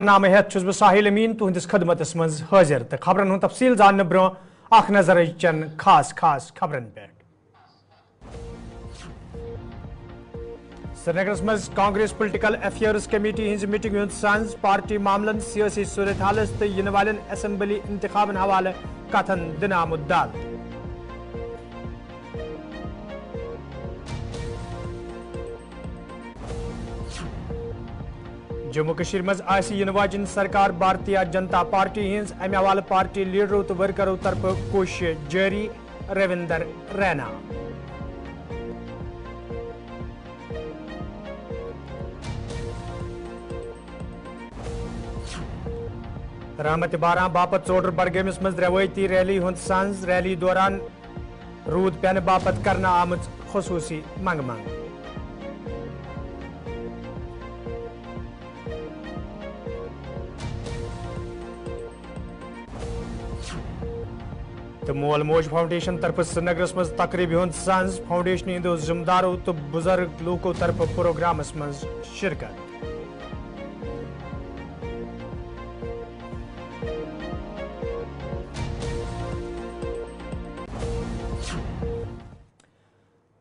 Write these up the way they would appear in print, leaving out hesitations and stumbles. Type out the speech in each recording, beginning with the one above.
नाम हेत छुस बह साहिल अमीन तुहंदिस खदमतस मज हाजिर तो खबरन हुंद तफसील जानने ब्रो अख नजर चन खास खबरन पे। श्रीनगरस मज कांग्रेस पोलिटिकल अफेयर्स कमेटी हिंज मीटिंग हुंद सांझ पार्टी मामलन सियासी सूरत हालस तो इन वालन असम्बली इंतखाबन हवाले कथन दिन आमुद दाल। जम्मू कश्मीर मज इन वाजिन सरकार भारतीय जनता पार्टी हिंज अमे हवाले पार्टी लीडरों तो वर्करों तरफ कोशिश जारी रविंदर रैना। रहमत बारा बापत चोडर बडगमिस मज रवायती रैली हुंद सांझ रैली दौरान रूद पेन बापत करना आमज खसूसी मंग मंग। तो मोल मोज फाउंडेशन तरफ श्रीनगरस मज तकरीब हुंद सांझ फाउंडेशन हिंदो जिम्मेदारों तो बुजुर्ग लोगों तरफ प्रोग्रामस मज शिरकत।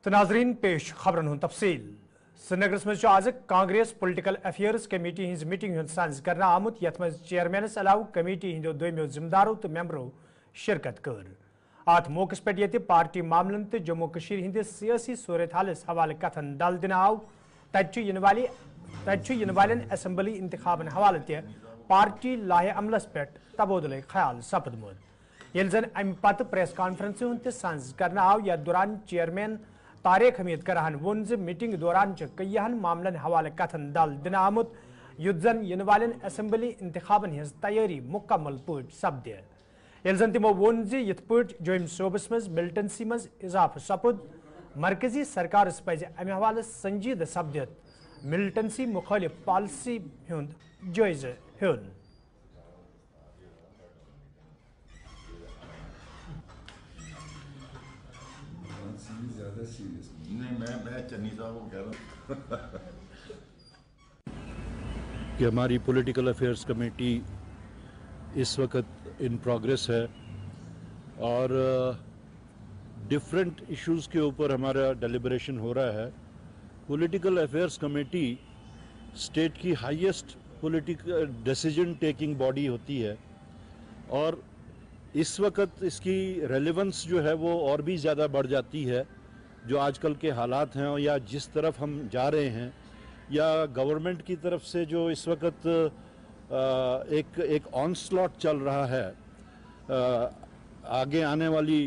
तो नाजरीन पेश खबरन हुंद तफसील। श्रीनगरस मज आज कांग्रेस पोलिटिकल अफेयर्स कमेटी हिंज मीटिंग हुंद सांझ करना आमुत यथ मज चेयरमैनस अलाव कमेटी हिंदो दोमियो जिम्मेदारों तो मेंबरों शिरकत कर। अत मौकस पे ये पार्टी मामलन तो जम्मू कश्मीर हिंदिस सियासी सूरत हालस हवाले कथन दल दिन आव तन वालन असम्बली इंतखाबन हवाले ते पार्टी लाहे अमलस पे तबादुल ख्याल सपदमुत ये जन अम पत प्रेस कॉन्फ्रेंस हुंद सांझ करना आव यथ दौरान चेयरमैन तारिक हमीद करहन वोन मीटिंग दौरान कईहन मामलन हवाले कथन दल दिन आमुत युद्ध जन इन वालन असम्बली इंतखाबन हिंज तैयारी मुकम्मल पे सपदे। ये जन तमो वोन यथ पे जोम सूबस मज मिलिटेंसी मज इजाफ सपुद मरकजी सरकार पज अमे हवाले संजीद सपदित मिलिटेंसी मुखालिफ पॉलिसी हुंद जायज़ हेन। कि हमारी पॉलिटिकल अफेयर्स कमेटी इस वक्त इन प्रोग्रेस है और डिफरेंट इश्यूज़ के ऊपर हमारा डेलिब्रेशन हो रहा है। पॉलिटिकल अफेयर्स कमेटी स्टेट की highest political decision taking body होती है और इस वक्त इसकी रेलेवेंस जो है वो और भी ज़्यादा बढ़ जाती है जो आजकल के हालात हैं या जिस तरफ हम जा रहे हैं या गवर्नमेंट की तरफ से जो इस वक्त एक ऑनस्लॉट चल रहा है आगे आने वाली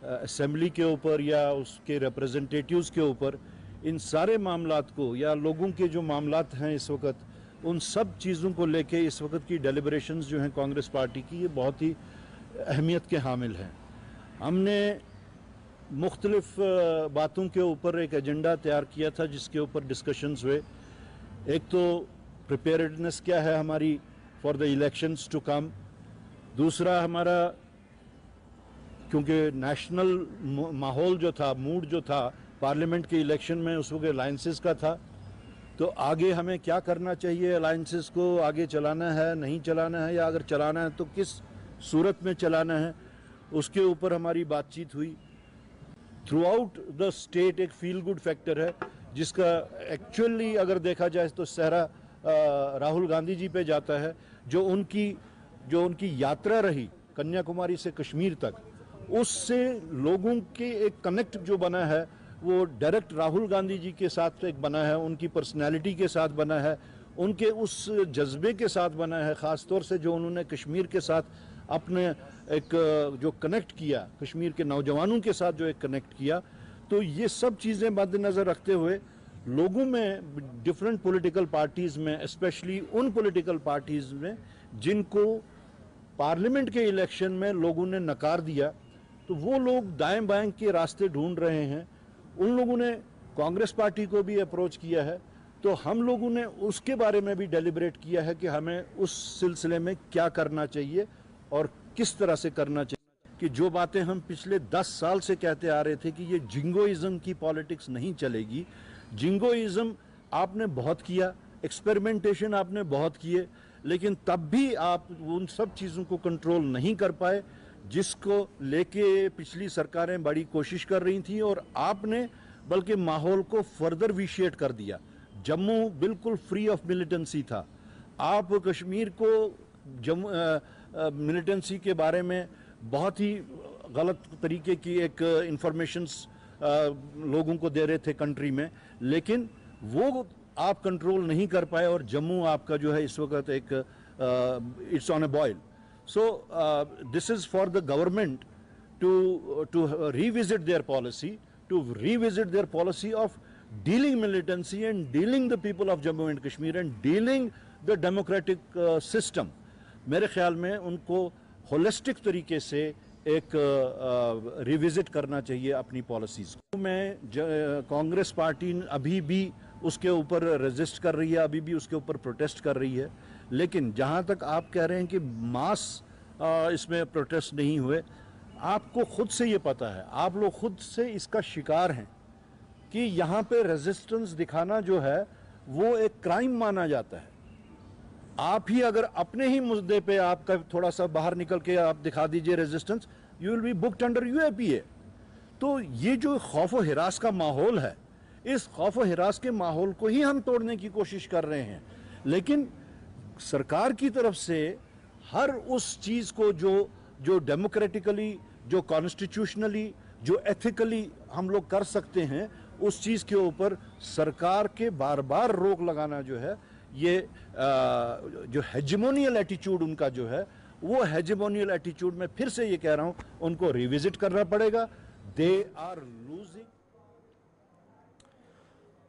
असेंबली के ऊपर या उसके रिप्रेजेंटेटिव्स के ऊपर, इन सारे मामलात को या लोगों के जो मामलात हैं इस वक्त उन सब चीज़ों को लेके इस वक्त की डेलिब्रेशंस जो हैं कांग्रेस पार्टी की ये बहुत ही अहमियत के हामिल हैं। हमने मुख्तलिफ बातों के ऊपर एक एजेंडा तैयार किया था जिसके ऊपर डिस्कशंस हुए। एक तो प्रिपेयर्डनेस क्या है हमारी for the elections to come, दूसरा हमारा क्योंकि नेशनल माहौल जो था, मूड जो था पार्लियामेंट के इलेक्शन में उस वक्त अलायंसेस का था, तो आगे हमें क्या करना चाहिए, अलायंसेस को आगे चलाना है नहीं चलाना है, या अगर चलाना है तो किस सूरत में चलाना है, उसके ऊपर हमारी बातचीत हुई। थ्रू आउट द स्टेट एक फील गुड फैक्टर है जिसका एक्चुअली अगर देखा जाए तो सहरा राहुल गांधी जी पे जाता है। जो उनकी यात्रा रही कन्याकुमारी से कश्मीर तक, उससे लोगों के एक कनेक्ट जो बना है वो डायरेक्ट राहुल गांधी जी के साथ एक बना है, उनकी पर्सनैलिटी के साथ बना है, उनके उस जज्बे के साथ बना है, ख़ास तौर से जो उन्होंने कश्मीर के साथ अपने एक जो कनेक्ट किया, कश्मीर के नौजवानों के साथ जो एक कनेक्ट किया। तो ये सब चीज़ें मद्देनज़र रखते हुए लोगों में डिफरेंट पॉलिटिकल पार्टीज़ में, स्पेशली उन पॉलिटिकल पार्टीज़ में जिनको पार्लियामेंट के इलेक्शन में लोगों ने नकार दिया, तो वो लोग दाएं बाएं के रास्ते ढूंढ रहे हैं। उन लोगों ने कांग्रेस पार्टी को भी अप्रोच किया है, तो हम लोगों ने उसके बारे में भी डेलिब्रेट किया है कि हमें उस सिलसिले में क्या करना चाहिए और किस तरह से करना चाहिए। कि जो बातें हम पिछले 10 साल से कहते आ रहे थे कि ये जिंगोइज्म की पॉलिटिक्स नहीं चलेगी। जिंगोइज्म आपने बहुत किया, एक्सपेरिमेंटेशन आपने बहुत किए, लेकिन तब भी आप उन सब चीज़ों को कंट्रोल नहीं कर पाए जिसको लेके पिछली सरकारें बड़ी कोशिश कर रही थी, और आपने बल्कि माहौल को फर्दर विशिएट कर दिया। जम्मू बिल्कुल फ्री ऑफ मिलिटेंसी था। आप कश्मीर को मिलिटेंसी के बारे में बहुत ही गलत तरीके की एक इंफॉर्मेशंस लोगों को दे रहे थे कंट्री में, लेकिन वो आप कंट्रोल नहीं कर पाए और जम्मू आपका जो है इस वक्त एक it's on a boil. So this is for the government to revisit their policy of dealing militancy and dealing the people of Jammu and Kashmir and dealing the democratic system। मेरे ख्याल में उनको होलिस्टिक तरीके से एक revisit करना चाहिए अपनी पॉलिसीज को। मैं कांग्रेस पार्टी अभी भी उसके ऊपर रेजिस्ट कर रही है, अभी भी उसके ऊपर प्रोटेस्ट कर रही है, लेकिन जहां तक आप कह रहे हैं कि मास इसमें प्रोटेस्ट नहीं हुए, आपको खुद से ये पता है, आप लोग खुद से इसका शिकार हैं कि यहाँ पे रेजिस्टेंस दिखाना जो है वो एक क्राइम माना जाता है। आप ही अगर अपने ही मुद्दे पे आपका थोड़ा सा बाहर निकल के आप दिखा दीजिए resistance, you will be booked under UAPA. तो ये जो खौफ व हिरास का माहौल है, इस खौफ व हिरास के माहौल को ही हम तोड़ने की कोशिश कर रहे हैं, लेकिन सरकार की तरफ से हर उस चीज को जो डेमोक्रेटिकली, जो कॉन्स्टिट्यूशनली, जो एथिकली हम लोग कर सकते हैं, उस चीज के ऊपर सरकार के बार बार रोक लगाना जो है, ये जो हेजेमोनियल एटीट्यूड उनका जो है, वो हेजेमोनियल एटीट्यूड में फिर से ये कह रहा हूं उनको रिविजिट करना पड़ेगा। They are losing.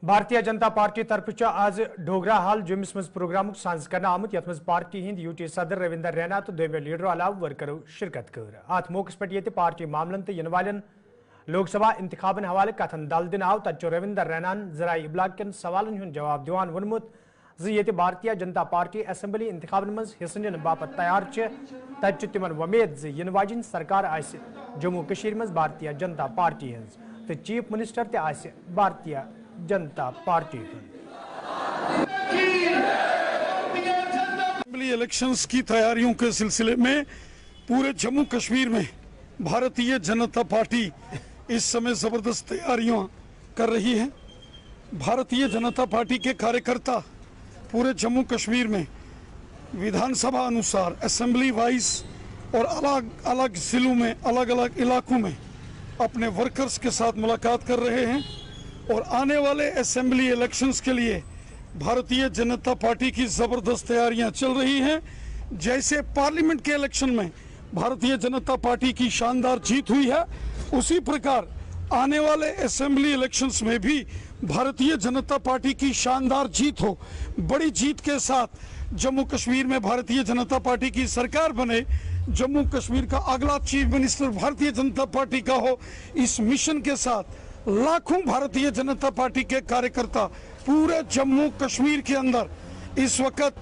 Bharatiya Janata party तरफ आज डोगरा हाल जुम्स मज प्रोग्राम साज कर आमुत, यथ मज पार्टी हिंद यूटी सदर रविंदर रैना तो दोमे लीडरों अलाव वर्करों शिरकत कर। अत मौके पे ये पार्टी मामलन तो इन वालन लोकसभा इंतखाबन हवाले कथन दल दिन आव, तत रविंदर रैनान जराई इब्लाग कन सवालन हुन जवाब दिवान वनमुत ये भारतीय जनता पार्टी असेंबली इंतखाबन मज हिस्स निन बापत तैयार, तत तिमन वमेद इन वाजिन सरकार आसि जम्मू कश्मीर मज भारतीय जनता पार्टी हज तो चीफ मिनिस्टर ते आसि भारतीय जनता पार्टी। असेंबली इलेक्शंस की तैयारियों के सिलसिले में पूरे जम्मू कश्मीर में भारतीय जनता पार्टी इस समय जबरदस्त तैयारियां कर रही है। भारतीय जनता पार्टी के कार्यकर्ता पूरे जम्मू कश्मीर में विधानसभा अनुसार असेंबली वाइज और अलग अलग जिलों में, अलग अलग इलाकों में अपने वर्कर्स के साथ मुलाकात कर रहे हैं, और आने वाले असेंबली इलेक्शंस के लिए भारतीय जनता पार्टी की जबरदस्त तैयारियां चल रही हैं। जैसे पार्लियामेंट के इलेक्शन में भारतीय जनता पार्टी की शानदार जीत हुई है, उसी प्रकार आने वाले असेंबली इलेक्शंस में भी भारतीय जनता पार्टी की शानदार जीत हो, बड़ी जीत के साथ जम्मू कश्मीर में भारतीय जनता पार्टी की सरकार बने, जम्मू कश्मीर का अगला चीफ मिनिस्टर भारतीय जनता पार्टी का हो। इस मिशन के साथ लाखों भारतीय जनता पार्टी के कार्यकर्ता पूरे जम्मू कश्मीर के अंदर इस वक्त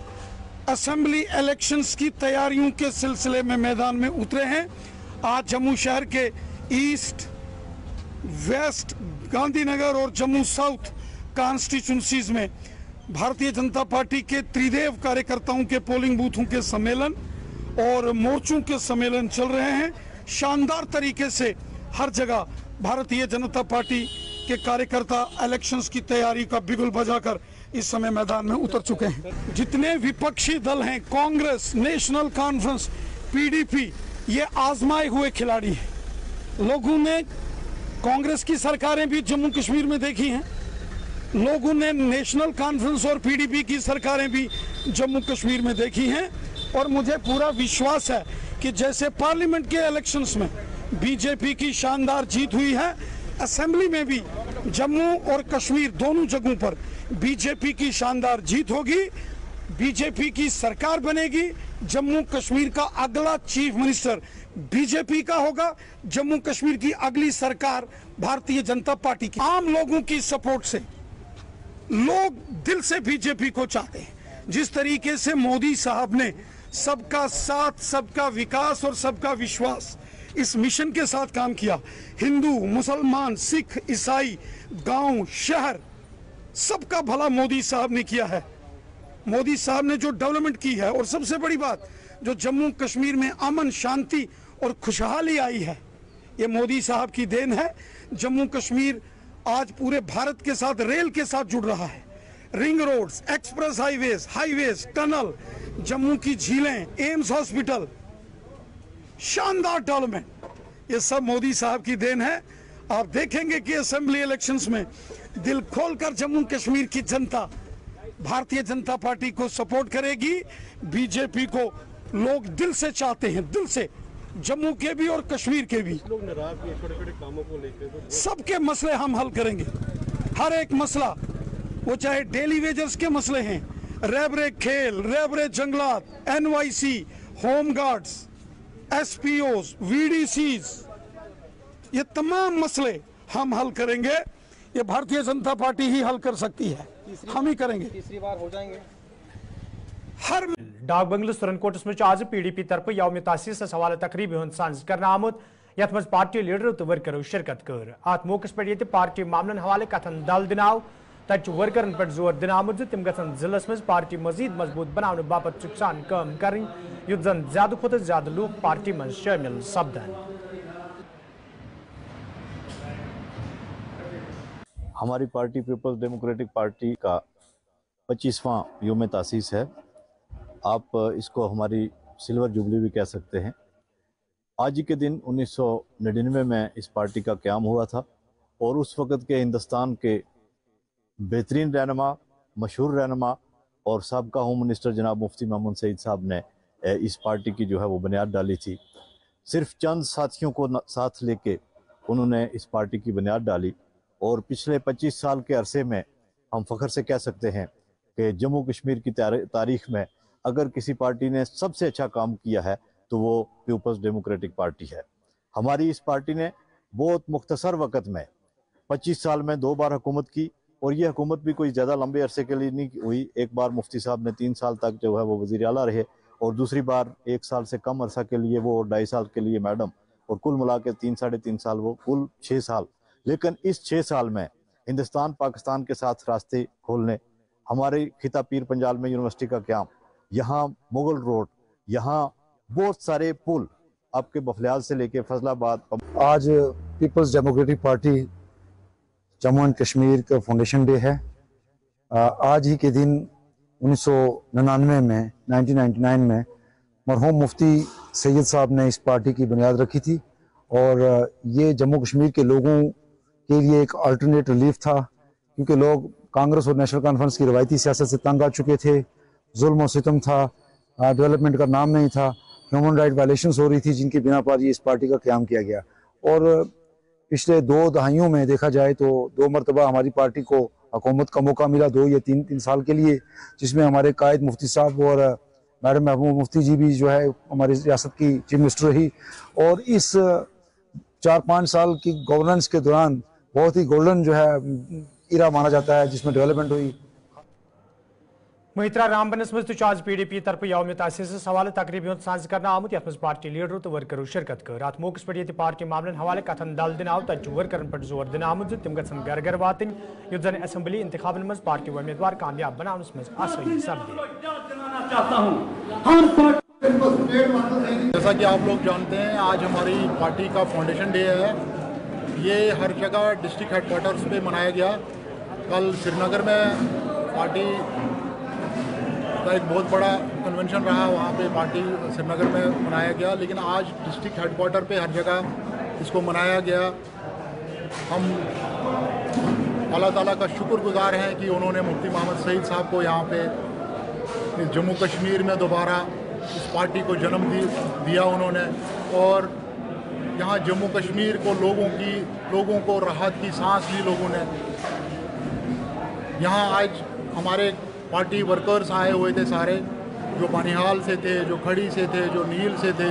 असेंबली इलेक्शंस की तैयारियों के सिलसिले में मैदान में उतरे हैं। आज जम्मू शहर के ईस्ट, वेस्ट, गांधीनगर और जम्मू साउथ कॉन्स्टिट्यूंसीज में भारतीय जनता पार्टी के त्रिदेव कार्यकर्ताओं के पोलिंग बूथों के सम्मेलन और मोर्चों के सम्मेलन चल रहे हैं। शानदार तरीके से हर जगह भारतीय जनता पार्टी के कार्यकर्ता इलेक्शंस की तैयारी का बिगुल बजाकर इस समय मैदान में उतर चुके हैं। जितने विपक्षी दल हैं, कांग्रेस, नेशनल कॉन्फ्रेंस, पीडीपी, ये आजमाए हुए खिलाड़ी हैं। लोगों ने कांग्रेस की सरकारें भी जम्मू कश्मीर में देखी हैं, लोगों ने नेशनल कॉन्फ्रेंस और पीडीपी की सरकारें भी जम्मू कश्मीर में देखी हैं, और मुझे पूरा विश्वास है कि जैसे पार्लियामेंट के इलेक्शंस में बीजेपी की शानदार जीत हुई है, असेंबली में भी जम्मू और कश्मीर दोनों जगहों पर बीजेपी की शानदार जीत होगी, बीजेपी की सरकार बनेगी, जम्मू कश्मीर का अगला चीफ मिनिस्टर बीजेपी का होगा, जम्मू कश्मीर की अगली सरकार भारतीय जनता पार्टी की। आम लोगों की सपोर्ट से लोग दिल से बीजेपी को चाहते हैं। जिस तरीके से मोदी साहब ने सबका साथ, सबका विकास और सबका विश्वास इस मिशन के साथ काम किया, हिंदू, मुसलमान, सिख, ईसाई, गांव, शहर, सबका भला मोदी साहब ने किया है। मोदी साहब ने जो डेवलपमेंट की है, और सबसे बड़ी बात जो जम्मू कश्मीर में अमन शांति और खुशहाली आई है, ये मोदी साहब की देन है। जम्मू कश्मीर आज पूरे भारत के साथ रेल के साथ जुड़ रहा है। Ring roads, express highways, tunnel, Jammu की झीलें, एम्स हॉस्पिटल, शानदार डेवलपमेंट, ये सब मोदी साहब की देन है। आप देखेंगे कि असेंबली इलेक्शंस में दिल खोलकर जम्मू कश्मीर की जनता भारतीय जनता पार्टी को सपोर्ट करेगी। बीजेपी को लोग दिल से चाहते हैं, दिल से, जम्मू के भी और कश्मीर के भी। लोग नाराज भी छोटे-छोटे कामों को लेकर, सबके मसले हम हल करेंगे। हर एक मसला, वो चाहे डेली वेजर्स के मसले हैं, रेबरे खेल, रेबरे जंगलात, NYC, home guards, SPOs, VDCs, ये तमाम मसले हम हल करेंगे। ये भारतीय जनता पार्टी ही हल कर सकती है, हम ही करेंगे। तीसरी बार हो जाएंगे। हर डाक बंगल सुरनकोटस में आज PDP तरफ यौम तासीस हवाले तकरीब हूं सांस कर आमुत यथ मज पार्टी लीडर तो वर्करों शिरकत कर। अत मौके पे पार्टी मामलन हवाले कथन दल दिनाव तत वर्करन पे जोर दिन आमुत तम गन जिलस मज पार्टी मजीद मजबूत बनाने बापत चुकसान काम करें युत जन ज्यादा खुद ज्यादा लोग पार्टी में शामिल सपदन। हमारी पार्टी पीपल्स डेमोक्रेटिक पार्टी का 25वां यौम तासीस है। आप इसको हमारी सिल्वर जुबली भी कह सकते हैं। आज ही के दिन 1999 में इस पार्टी का क़याम हुआ था और उस वक़्त के हिंदुस्तान के बेहतरीन रहनुमा, मशहूर रहनुमा और साबका होम मिनिस्टर जनाब मुफ्ती मोहम्मद सईद साहब ने इस पार्टी की जो है वो बुनियाद डाली थी। सिर्फ चंद साथियों को साथ लेके उन्होंने इस पार्टी की बुनियाद डाली और पिछले 25 साल के अरसे में हम फ़ख्र से कह सकते हैं कि जम्मू कश्मीर की तारीख़ में अगर किसी पार्टी ने सबसे अच्छा काम किया है तो वो पीपल्स डेमोक्रेटिक पार्टी है। हमारी इस पार्टी ने बहुत मुख्तसर वक़्त में 25 साल में 2 बार हुकूमत की और ये हुकूमत भी कोई ज़्यादा लंबे अरसे के लिए नहीं हुई। एक बार मुफ्ती साहब ने 3 साल तक जो है वो वज़ीर आला रहे और दूसरी बार 1 साल से कम अरसा के लिए वो 2.5 साल के लिए मैडम, और कुल मिला के 3 साढ़े 3 साल, वो कुल 6 साल। लेकिन इस 6 साल में हिंदुस्तान पाकिस्तान के साथ रास्ते खोलने, हमारे खिता पीर पंजाल में यूनिवर्सिटी का क़याम, यहाँ मुगल रोड, यहाँ बहुत सारे पुल, आपके बफलियाल से लेके फैसलाबाद। आज Peoples Democratic Party Jammu and Kashmir का फाउंडेशन डे है। आज ही के दिन 1999 में 1999 में मरहूम मुफ्ती सैयद साहब ने इस पार्टी की बुनियाद रखी थी और ये जम्मू कश्मीर के लोगों के लिए एक अल्टरनेट रिलीफ था, क्योंकि लोग कांग्रेस और नेशनल कॉन्फ्रेंस की रवायती सियासत से तंग आ चुके थे। जुल्म और सितम था, डेवलपमेंट का नाम नहीं था, ह्यूमन राइट वायलेशंस हो रही थी, जिनकी बिना पर ये इस पार्टी का क़याम किया गया। और पिछले 2 दहाइयों में देखा जाए तो 2 मरतबा हमारी पार्टी को हुकूमत का मौका मिला, 2 या 3 साल के लिए, जिसमें हमारे कायद मुफ्ती साहब और मैडम महबूब मुफ्ती जी भी जो है हमारी रियासत की चीफ मिनिस्टर रही। और इस 4-5 साल की गवर्नेंस के दौरान बहुत ही गोल्डन जो है इरा माना जाता है, जिसमें डेवलपमेंट हुई। महित्रा रामबनस मज तो आज PDP तरफ यौम तासीस हवाले तकरीब सांस कर आमुत यथ पार्टी लीडर तो वर्करों शिरकत कर। अत मौके पे पार्टी मामलन हवाले कथन दल दिन आव तत वर्करन पे जोर दिन आमुत तम गन घर घर वातन युत जन असेंबली इंतखाबन मज पार्टी उम्मीदवार कामयाब बनाने मज आसानी सपदे। जैसा कि आप लोग जानते हैं, आज हमारी पार्टी का फाउंडेशन डे है। ये हर जगह डिस्ट्रिक्ट हेडक्वार्टर्स पे मनाया गया। कल श्रीनगर में पार्टी का एक बहुत बड़ा कन्वेंशन रहा, वहाँ पे पार्टी श्रीनगर में मनाया गया, लेकिन आज डिस्ट्रिक्ट हेडक्वार्टर पे हर जगह इसको मनाया गया। हम अल्लाह ताला का शुक्रगुजार हैं कि उन्होंने मुफ्ती मोहम्मद सईद साहब को यहाँ पे जम्मू कश्मीर में दोबारा इस पार्टी को जन्म दिया उन्होंने, और यहाँ जम्मू कश्मीर को लोगों को राहत की सांस ली लोगों ने। यहाँ आज हमारे पार्टी वर्कर्स आए हुए थे सारे, जो बनिहाल से थे, जो खड़ी से थे, जो नील से थे,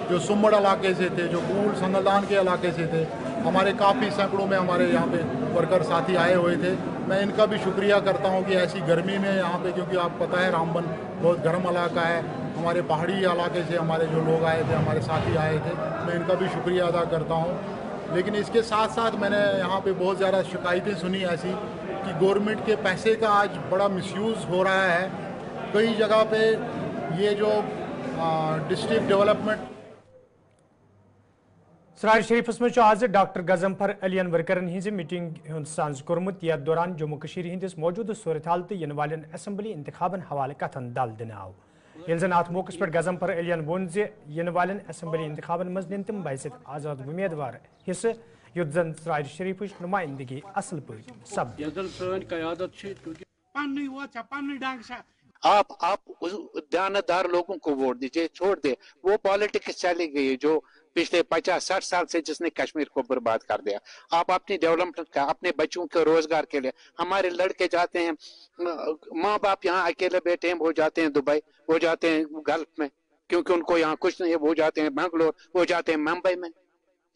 जो सुम्बड़ इलाके से थे, जो कूल संगलदान के इलाके से थे। हमारे काफ़ी सैकड़ों में हमारे यहाँ पे वर्कर साथी आए हुए थे। मैं इनका भी शुक्रिया करता हूँ कि ऐसी गर्मी में यहाँ पे, क्योंकि आप पता है रामबन बहुत गर्म इलाका है, हमारे पहाड़ी इलाके से हमारे जो लोग आए थे, हमारे साथी आए थे, मैं इनका भी शुक्रिया अदा करता हूँ। लेकिन इसके साथ साथ मैंने यहाँ पे बहुत ज़्यादा शिकायतें सुनी ऐसी कि गवर्नमेंट के पैसे का आज बड़ा मिसयूज़ हो रहा है कई जगह पे ये जो डिस्ट्रिक्ट डेवलपमेंट सरार शरीफस में आज डॉक्टर गजम्फर अलियन वर्करन हिंज मीटिंग सांस कोर्मुत यथ दौरान जम्मू कशीर हिंदिस मौजूद सूरत हाल तो इन वाले असम्बली इंतखाबन हवाले कथन दल दिन आव ये जन अत मौके पर गजम्फर अलियन वोन इन वाले असम्बली इंतखाबन मज निन तम बैसित आजाद उम्मीदवार हिस्से युद्ध जन सरार शरीफ नुमाइंदगी असल पे सब आप दयानतदार लोगों को वोट दीजिए, छोड़ दे वो पॉलिटिक्स चली गई जो पिछले 50-60 साल से जिसने कश्मीर को बर्बाद कर दिया। आप अपनी डेवलपमेंट का, अपने बच्चों के रोजगार के लिए, हमारे लड़के जाते हैं, माँ बाप यहाँ अकेले बैठे हैं, वो जाते हैं दुबई, वो जाते हैं गल्फ में क्योंकि उनको यहाँ कुछ नहीं है, वो जाते हैं बेंगलोर, वो जाते हैं मुंबई में।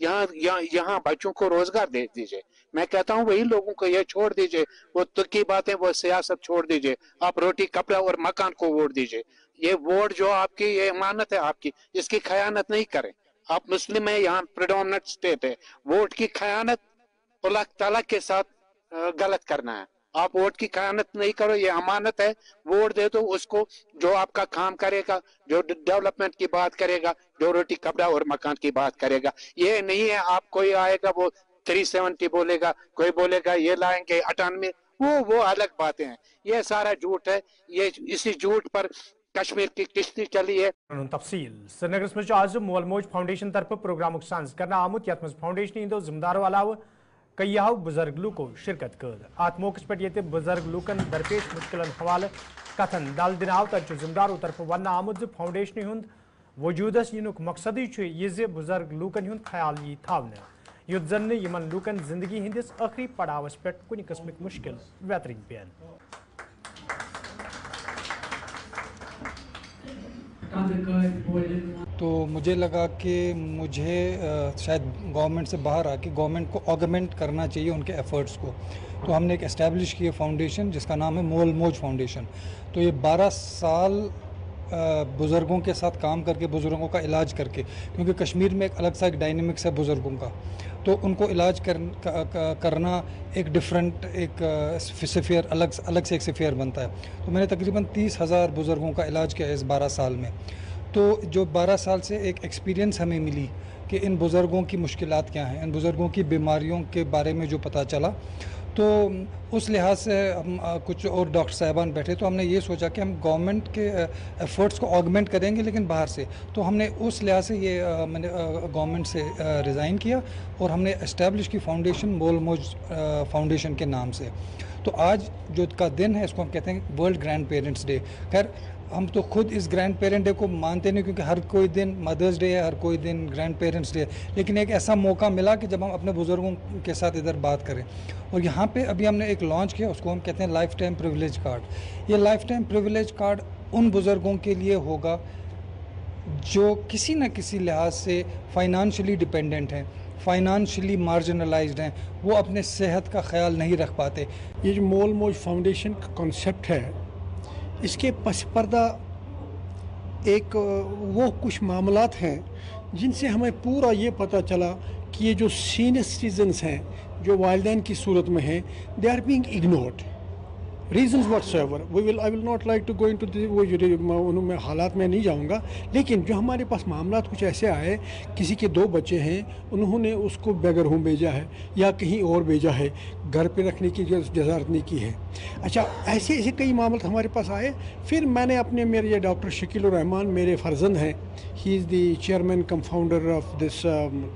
यहाँ बच्चों को रोजगार दे दीजिए। मैं कहता हूँ वही लोगों को ये छोड़ दीजिए, वो तुर्की बातें, वो सियासत छोड़ दीजिए। आप रोटी कपड़ा और मकान को वोट दीजिए। ये वोट जो आपकी, ये अमानत है आपकी, इसकी खयानत नहीं करें। आप मुस्लिम है, यहाँ प्रेडोमिनेंट स्टेट है, वोट की खयानत अल्लाह ताला के साथ गलत करना है। आप वोट की खयानत नहीं करो, ये अमानत है। वोट दे दो उसको जो आपका काम करेगा, जो डेवलपमेंट की बात करेगा, जो रोटी कपड़ा और मकान की बात करेगा। ये नहीं है आप कोई आएगा वो 370 बोलेगा, कोई बोलेगा ये लाएंगे 98, वो अलग बातें हैं। ये सारा झूठ है। ये इसी झूठ पर कश्मीर की किश्ती चली है। तफसील श्रीनगर में आज मोल मौज फाउंडेशन तरफ प्रोग्राम सांस करना आमुत यथ फाउंडेशन हिंदो जिम्मेदारों अलावा कई बुजुर्ग लूको शिरकत कर अत मौके पर ये बुजुर्ग लूकन दरपेश मुश्किल हवाले कथन दल दिन आव तक जिम्मेदारों तरफ वन आमुत फाउंडेशन हुंद वजूदस यनुक मकसद यह बुजुर्ग लूकन हुंद ख्याल यी थावने युद्ध जन यमन लूकन जिंदगी हंदिस आखिरी पड़ावस पे कुछ किस्म मुश्किल वेतरिन पेन। तो मुझे लगा कि मुझे शायद गवर्नमेंट से बाहर आके गवर्नमेंट को ऑगमेंट करना चाहिए उनके एफर्ट्स को। तो हमने एक एस्टेब्लिश किया फाउंडेशन जिसका नाम है मोल मौज फाउंडेशन। तो ये 12 साल बुज़ुर्गों के साथ काम करके, बुज़ुर्गों का इलाज करके, क्योंकि कश्मीर में एक अलग सा एक डायनेमिक्स है बुज़ुर्गों का, तो उनको इलाज करना एक डिफरेंट एक सेफेयर अलग से एक सेफेयर बनता है। तो मैंने तकरीबन 30,000 बुज़ुर्गों का इलाज किया इस 12 साल में। तो जो 12 साल से एक एक्सपीरियंस हमें मिली कि इन बुज़ुर्गों की मुश्किलात क्या हैं, इन बुज़ुर्गों की बीमारियों के बारे में जो पता चला, तो उस लिहाज से हम कुछ और डॉक्टर साहिबान बैठे, तो हमने ये सोचा कि हम गवर्नमेंट के एफ़र्ट्स को ऑगमेंट करेंगे लेकिन बाहर से। तो हमने उस लिहाज से ये मैंने गवर्नमेंट से रिज़ाइन किया और हमने इस्टेब्लिश की फाउंडेशन मोल मौज फाउंडेशन के नाम से। तो आज जो का दिन है इसको हम कहते हैं वर्ल्ड ग्रैंड पेरेंट्स डे। खैर हम तो खुद इस ग्रैंड पेरेंट डे को मानते नहीं, क्योंकि हर कोई दिन मदर्स डे है, हर कोई दिन ग्रैंड पेरेंट्स डे है, लेकिन एक ऐसा मौका मिला कि जब हम अपने बुज़ुर्गों के साथ इधर बात करें। और यहाँ पे अभी हमने एक लॉन्च किया, उसको हम कहते हैं लाइफ टाइम प्रिविलेज कार्ड। ये लाइफ टाइम प्रिविलेज कार्ड उन बुज़ुर्गों के लिए होगा जो किसी न किसी लिहाज से फाइनेंशियली डिपेंडेंट हैं, फाइनेंशियली मार्जिनलाइज्ड हैं, वो अपने सेहत का ख्याल नहीं रख पाते। ये जो मोल मौज फाउंडेशन का कॉन्सेप्ट है, इसके पस पर्दा एक वो कुछ मामलात हैं जिनसे हमें पूरा ये पता चला कि ये जो सीनियर सिटीजन्स हैं जो वालिदैन की सूरत में हैं, they are being ignored reasons whatsoever. I will not like to go into वो मैं हालात में नहीं जाऊंगा, लेकिन जो हमारे पास मामला कुछ ऐसे आए, किसी के 2 बच्चे हैं, उन्होंने उसको बेगर होम भेजा है या कहीं और भेजा है, घर पे रखने की जजारत नहीं की है। अच्छा, ऐसे ऐसे कई मामले हमारे पास आए। फिर मैंने अपने मेरे ये डॉक्टर शकील रहमान मेरे फर्जंद हैं, he is the chairman cum founder of this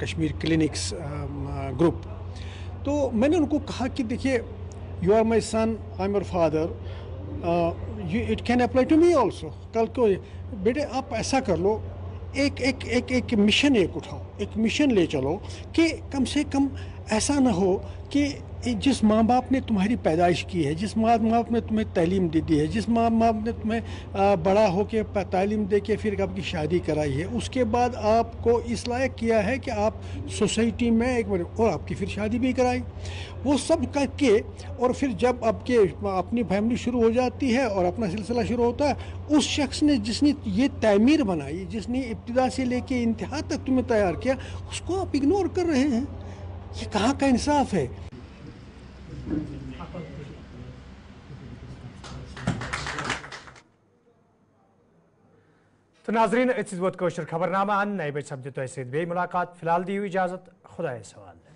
Kashmir clinics group. तो मैंने उनको कहा कि देखिए, You are my son, I'm your father. It can apply to me also. कल को बेटे आप ऐसा कर लो, एक मिशन उठाओ, एक मिशन ले चलो कि कम से कम ऐसा ना हो कि जिस माँ बाप ने तुम्हारी पैदाइश की है, जिस माँ बाप ने तुम्हें तालीम दी है, जिस माँ बाप ने तुम्हें बड़ा होके तालीम दे के फिर आपकी शादी कराई है, उसके बाद आपको इस लायक किया है कि आप सोसाइटी में एक और आपकी फिर शादी भी कराई, वो सब करके, और फिर जब आपके अपनी फैमिली शुरू हो जाती है और अपना सिलसिला शुरू होता है, उस शख्स ने जिसने ये तामीर बनाई, जिसने इब्तिदा से लेके इंतहा तक तुम्हें तैयार किया, उसको आप इग्नोर कर रहे हैं। ये कहाँ का इंसाफ है? تو ناظرین اتس ووت کوشر خبرنامہ نئے بج سپدِ تۄہہِ سۭتۍ بیٚیہِ مُلاقات فی الحال دِیِو اِجازت خۄدایَس حوالہٕ